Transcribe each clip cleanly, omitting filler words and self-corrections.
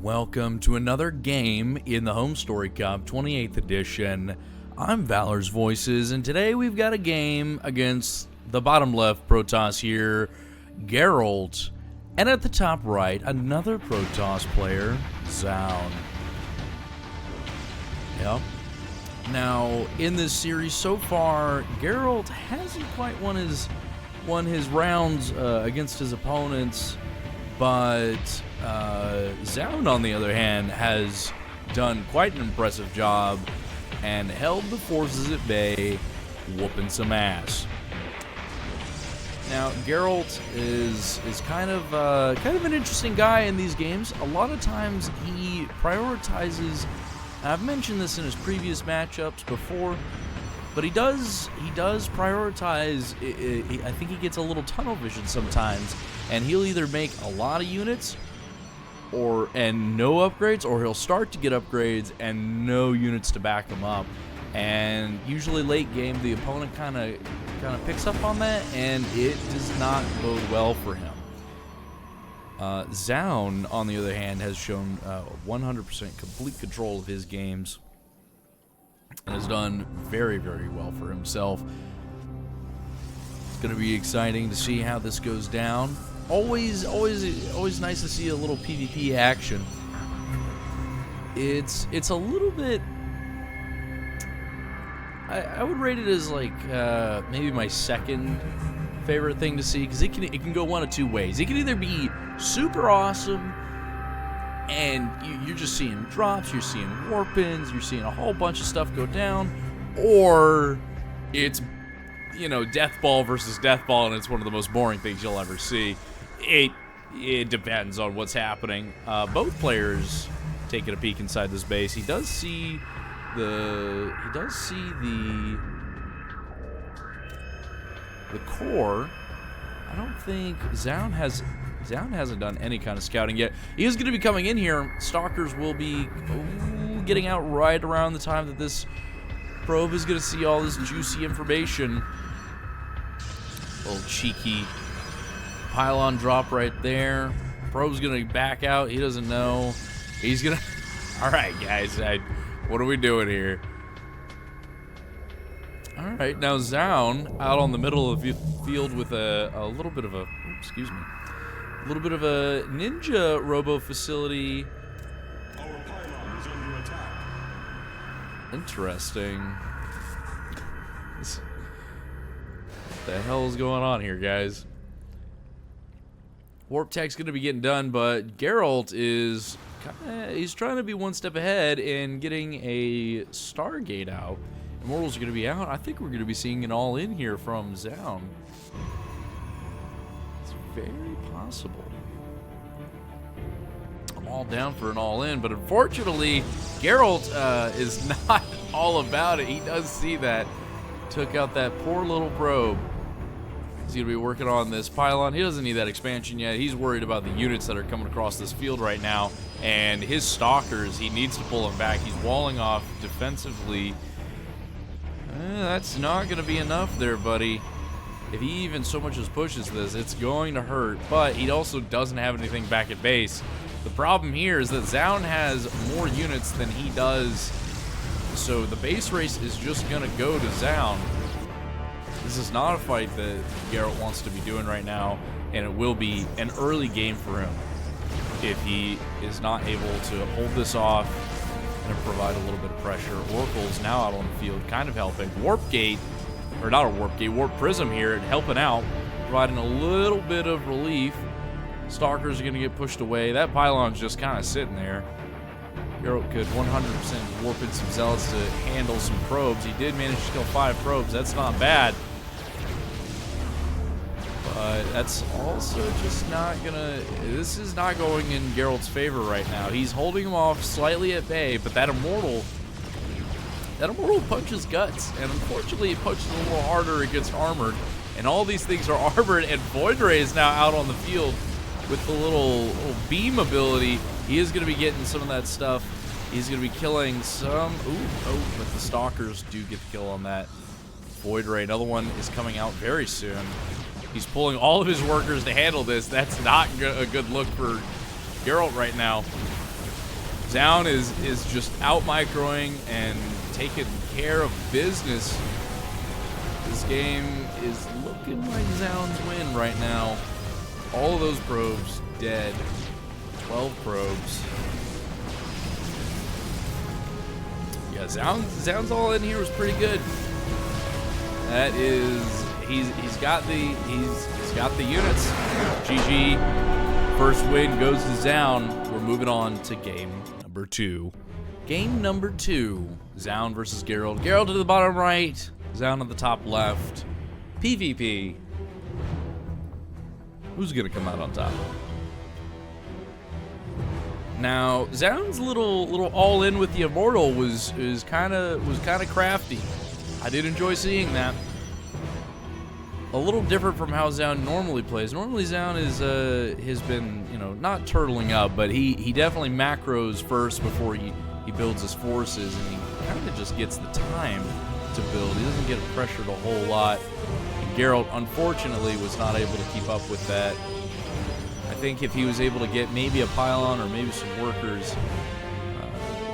Welcome to another game in the HomeStory Cup, 28th edition. I'm Valor's Voices, and today we've got a game against the bottom left Protoss here, Gerald, and at the top right, another Protoss player, Zoun. Yep. Now, in this series so far, Gerald hasn't quite won his rounds against his opponents, but Zoun, on the other hand, has done quite an impressive job and held the forces at bay, whooping some ass. Now, Gerald is kind of an interesting guy in these games. A lot of times he prioritizes. I've mentioned this in his previous matchups before, but he does prioritize. I think he gets a little tunnel vision sometimes, and he'll either make a lot of units and no upgrades, or he'll start to get upgrades and no units to back him up. And usually late game, the opponent kind of picks up on that, and it does not bode well for him. Zoun, on the other hand, has shown 100% complete control of his games and has done very, very well for himself. It's going to be exciting to see how this goes down. Always nice to see a little PvP action. It's a little bit. I would rate it as like maybe my second favorite thing to see, because it can go one of two ways. It can either be super awesome and you're just seeing drops, you're seeing warp-ins, you're seeing a whole bunch of stuff go down, or it's, you know, death ball versus death ball, and it's one of the most boring things you'll ever see. It depends on what's happening. Both players taking a peek inside this base. He does see the core. I don't think Zoun hasn't done any kind of scouting yet. He is going to be coming in here. Stalkers will be getting out right around the time that this probe is going to see all this juicy information. Little cheeky pylon drop right there. Probe's going to back out. He doesn't know. He's going to... All right, guys. What are we doing here? All right, now Zoun out on the middle of the field with a little bit of a... excuse me. A little bit of a ninja robo facility. Our pylon is under attack. Interesting. What the hell is going on here, guys? Warp Tech's going to be getting done, but Gerald is he's trying to be one step ahead in getting a Stargate out. Immortals are going to be out. I think we're going to be seeing an all-in here from Zoun. It's very possible. I'm all down for an all-in, but unfortunately, Gerald is not all about it. He does see that. Took out that poor little probe. He's going to be working on this pylon. He doesn't need that expansion yet. He's worried about the units that are coming across this field right now. And his stalkers, he needs to pull them back. He's walling off defensively. That's not going to be enough there, buddy. If he even so much as pushes this, it's going to hurt. But he also doesn't have anything back at base. The problem here is that Zoun has more units than he does. So the base race is just going to go to Zoun. This is not a fight that Gerald wants to be doing right now, and it will be an early game for him if he is not able to hold this off and provide a little bit of pressure. Oracle's now out on the field, kind of helping. Warp Gate, or not a Warp Gate, Warp Prism here, helping out, providing a little bit of relief. Stalkers are going to get pushed away. That pylon's just kind of sitting there. Gerald could 100% warp in some zealots to handle some probes. He did manage to kill 5 probes. That's not bad. But that's also just not gonna... This is not going in Gerald's favor right now. He's holding him off slightly at bay, but that Immortal punches guts. And unfortunately, it punches a little harder against Armored. And all these things are Armored, and Void Ray is now out on the field with the little beam ability. He is going to be getting some of that stuff. He's going to be killing some... but the Stalkers do get the kill on that. Void Ray, another one, is coming out very soon. He's pulling all of his workers to handle this. That's not a good look for Gerald right now. Zoun is just out microing and taking care of business. This game is looking like Zoun's win right now. All of those probes dead. 12 probes. Yeah, Zoun's all in here was pretty good. That is, he's got the units. GG. First win goes to Zoun. We're moving on to game number 2. Game number 2. Zoun versus Gerald. Gerald to the bottom right. Zoun at the top left. PvP. Who's gonna come out on top? Now, Zoun's little all in with the Immortal was kind of crafty. I did enjoy seeing that. A little different from how Zoun normally plays. Normally Zoun has been, you know, not turtling up, but he definitely macros first before he builds his forces, and he kind of just gets the time to build. He doesn't get pressured a whole lot. And Gerald, unfortunately, was not able to keep up with that. I think if he was able to get maybe a pylon or maybe some workers,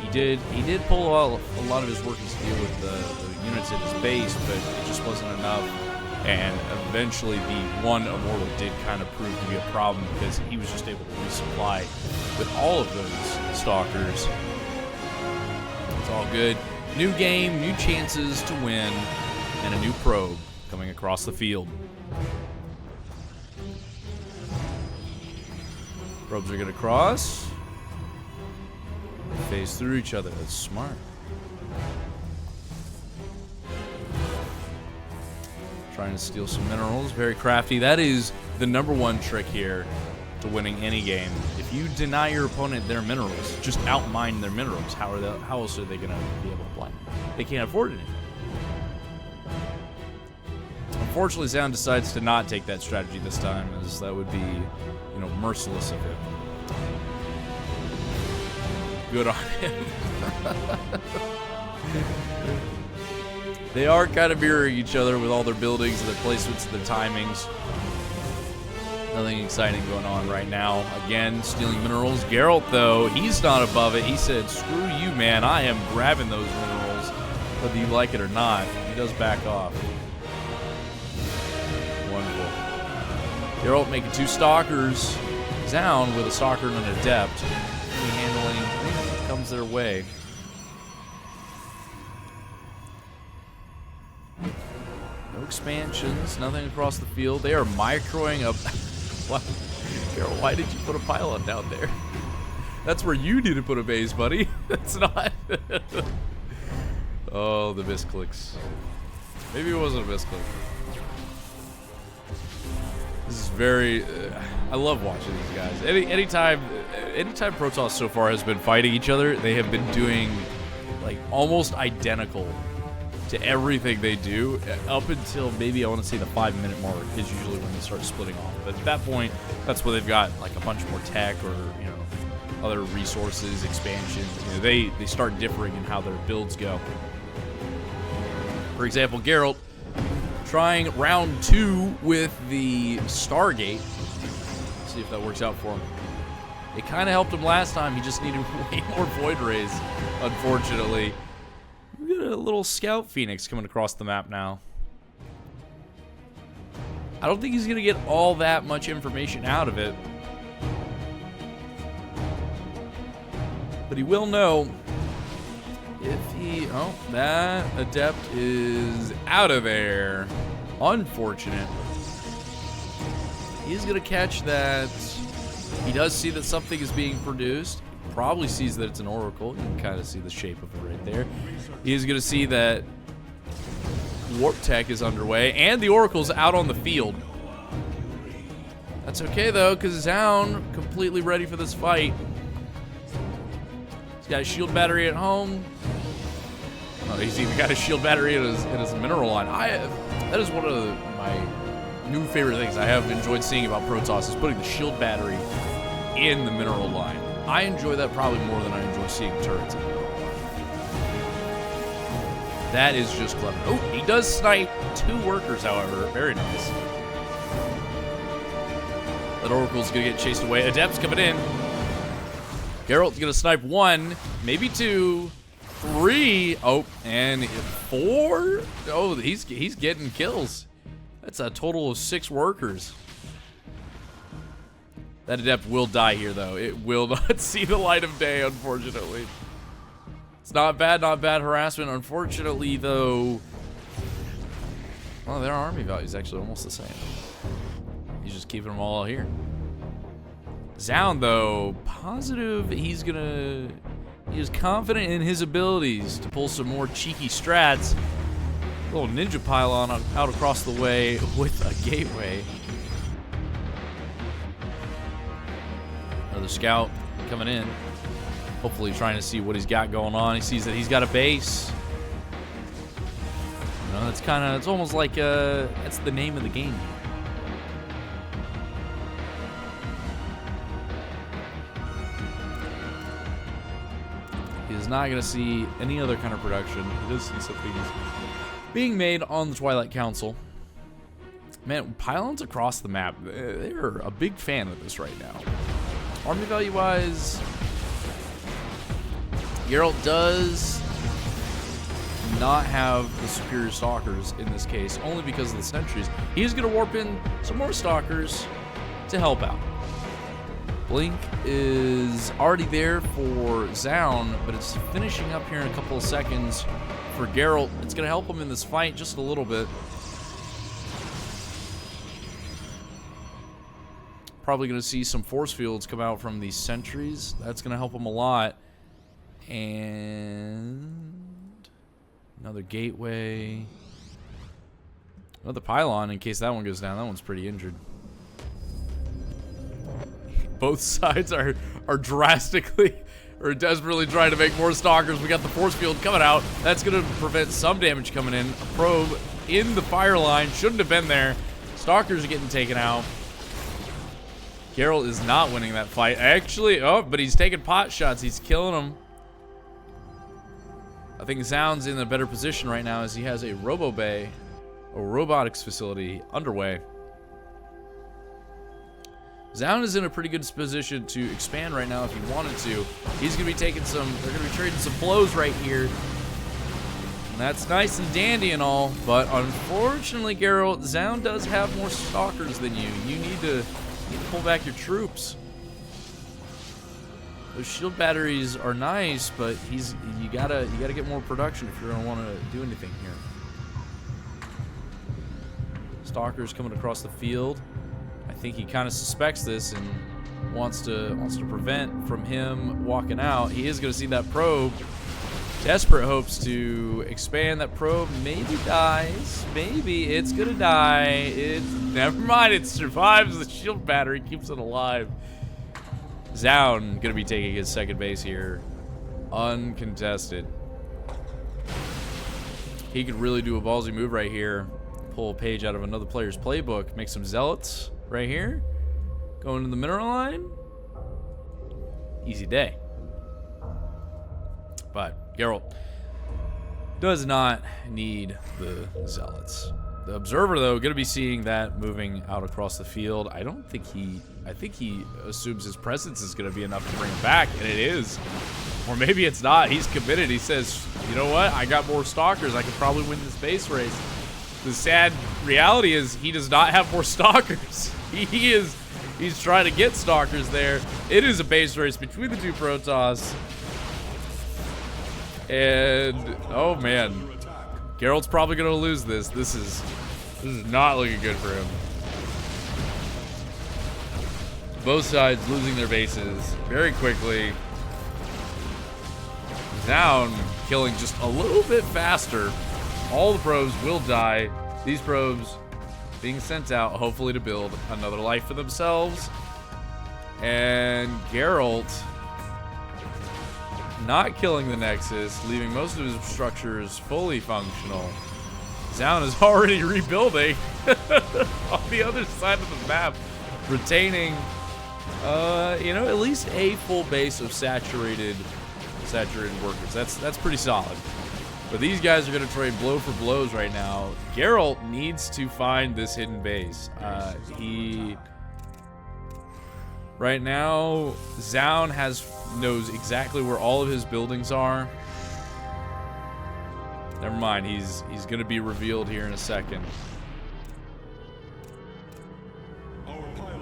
he did pull out a lot of his workers to deal with the units at his base, but it just wasn't enough. And eventually the one Immortal did kind of prove to be a problem because he was just able to resupply with all of those stalkers. It's all good. New game, new chances to win, and a new probe coming across the field. Probes are going to cross. Phase through each other. That's smart. Trying to steal some minerals. Very crafty. That is the #1 trick here to winning any game. If you deny your opponent their minerals, just outmine their minerals, how else are they going to be able to play? They can't afford anything. Unfortunately, Zoun decides to not take that strategy this time, as that would be, you know, merciless of him. Good on him. They are kind of mirroring each other with all their buildings and their placements and their timings. Nothing exciting going on right now. Again, stealing minerals. Gerald, though, he's not above it. He said, screw you, man. I am grabbing those minerals, whether you like it or not. He does back off. Wonderful. Gerald making 2 stalkers. Zoun with a stalker and an adept. Handling anything that comes their way. No expansions, nothing across the field. They are microing up. What? Gerald, why did you put a pylon down there? That's where you need to put a base, buddy. That's not. Oh, the misclicks. Maybe it wasn't a misclick. This is very. I love watching these guys. Anytime Protoss so far has been fighting each other, they have been doing like almost identical to everything they do up until maybe I want to say the 5-minute mark is usually when they start splitting off. But at that point, that's where they've got like a bunch more tech or, you know, other resources, expansions. You know, they start differing in how their builds go. For example, Gerald trying round 2 with the Stargate. See if that works out for him. It kind of helped him last time. He just needed way more Void Rays, unfortunately. We got a little Scout Phoenix coming across the map now. I don't think he's going to get all that much information out of it. But he will know if he... Oh, that Adept is out of there. Unfortunate. He's going to catch that. He does see that something is being produced. Probably sees that it's an Oracle. You can kind of see the shape of it right there. He's going to see that Warp Tech is underway, and the Oracle's out on the field. That's okay, though, because Zoun completely ready for this fight. He's got a shield battery at home. Oh, he's even got a shield battery in his mineral line. That is one of my new favorite things I have enjoyed seeing about Protoss is putting the shield battery in the mineral line. I enjoy that probably more than I enjoy seeing turrets in the mineral line. That is just clever. Oh, he does snipe 2 workers, however. Very nice. That Oracle's gonna get chased away. Adept's coming in. Gerald's gonna snipe 1, maybe 2, 3. Oh, and 4. Oh, he's getting kills. That's a total of 6 workers. That adept will die here, though. It will not see the light of day, unfortunately. It's not bad harassment. Unfortunately, though, well, their army value is actually almost the same. He's just keeping them all here. Zoun, though, positive he is confident in his abilities to pull some more cheeky strats. Little ninja pylon out across the way with a gateway. Another scout coming in. Hopefully trying to see what he's got going on. He sees that he's got a base. You know, it's almost like that's the name of the game. He is not going to see any other kind of production. He does see something being made on the Twilight Council. Man, pylons across the map, they're a big fan of this right now. Army value-wise, Gerald does not have the superior stalkers in this case, only because of the sentries. He's going to warp in some more stalkers to help out. Blink is already there for Zoun, but it's finishing up here in a couple of seconds for Gerald. It's going to help him in this fight just a little bit. Probably going to see some force fields come out from these sentries. That's going to help him a lot. And another gateway. Another pylon in case that one goes down. That one's pretty injured. Both sides are drastically or desperately trying to make more stalkers. We got the force field coming out. That's going to prevent some damage coming in. A probe in the fire line. Shouldn't have been there. Stalkers are getting taken out. Gerald is not winning that fight. Actually, oh, but he's taking pot shots. He's killing them. I think Zoun's in a better position right now as he has a robo bay, a robotics facility underway. Zoun is in a pretty good position to expand right now if he wanted to. He's going to be taking some, they're going to be trading some blows right here. And that's nice and dandy and all, but unfortunately, Gerald, Zoun does have more stalkers than you. You need to pull back your troops. Those shield batteries are nice, but you gotta get more production if you're gonna want to do anything here. Stalkers coming across the field. I think he kind of suspects this and wants to prevent from him walking out. He is gonna see that probe. Desperate hopes to expand that probe. Maybe dies. Maybe it's gonna die. Never mind. It survives. The shield battery keeps it alive. Zoun gonna be taking his second base here, uncontested. He could really do a ballsy move right here. Pull a page out of another player's playbook. Make some zealots right here. Go into the mineral line. Easy day. But Gerald does not need the zealots. The observer, though, going to be seeing that moving out across the field. I think he assumes his presence is going to be enough to bring him back, and it is. Or maybe it's not. He's committed. He says, you know what? I got more stalkers. I could probably win this base race. The sad reality is he does not have more stalkers. He's trying to get stalkers there. It is a base race between the two Protoss. And, oh man, Gerald's probably going to lose this. This is not looking good for him. Both sides losing their bases very quickly. Zoun killing just a little bit faster. All the probes will die. These probes being sent out, hopefully to build another life for themselves. And Gerald not killing the Nexus, leaving most of his structures fully functional. Zoun is already rebuilding on the other side of the map, retaining, at least a full base of saturated workers. That's pretty solid. But these guys are going to trade blow for blows right now. Gerald needs to find this hidden base. Right now, Zoun has knows exactly where all of his buildings are. Never mind, he's going to be revealed here in a second.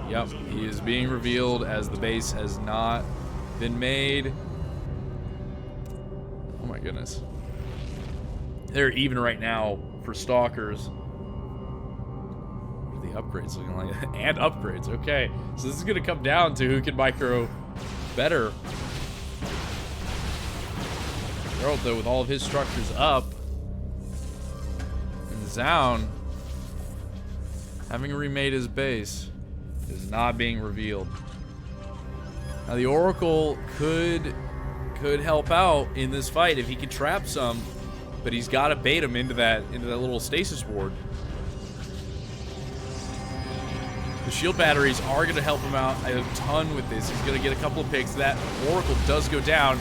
Yep, he is being revealed as the base has not been made. Oh my goodness. They're even right now for stalkers. What are the upgrades looking like? And upgrades, okay. So this is going to come down to who can micro better. Gerald, though, with all of his structures up. And Zoun, having remade his base, is not being revealed. Now the Oracle could help out in this fight if he could trap some, but he's got to bait him into that little stasis ward. The shield batteries are going to help him out a ton with this. He's going to get a couple of picks. That Oracle does go down.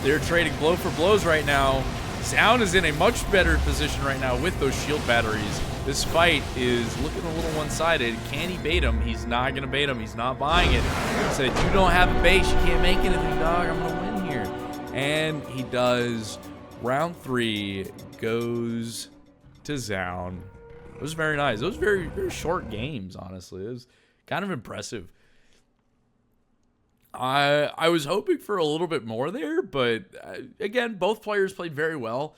They're trading blow for blows right now. Zoun is in a much better position right now with those shield batteries. This fight is looking a little one-sided. Can he bait him? He's not going to bait him. He's not buying it. He said, you don't have a base. You can't make anything, dog. I'm going to win here. And he does. Round 3 goes to Zoun. It was very nice. Those very, very short games, honestly. It was kind of impressive. I was hoping for a little bit more there, but again, both players played very well.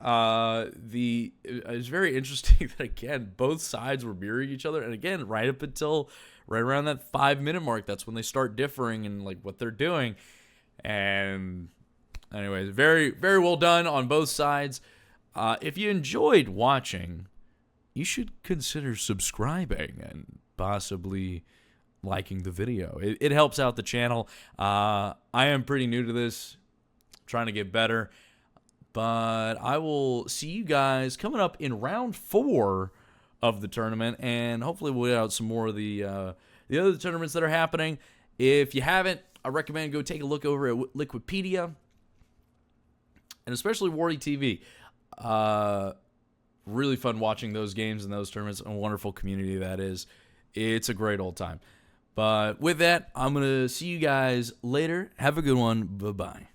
It was very interesting that, again, both sides were mirroring each other. And again, right up until right around that 5-minute mark, that's when they start differing in like what they're doing. And anyways, very, very well done on both sides. If you enjoyed watching, you should consider subscribing and possibly liking the video. It helps out the channel. I am pretty new to this, trying to get better. But I will see you guys coming up in round 4 of the tournament, and hopefully we'll get out some more of the other tournaments that are happening. If you haven't, I recommend go take a look over at Liquipedia, and especially Wardy TV. Really fun watching those games and those tournaments, and a wonderful community that is. It's a great old time. But with that, I'm going to see you guys later. Have a good one. Bye-bye.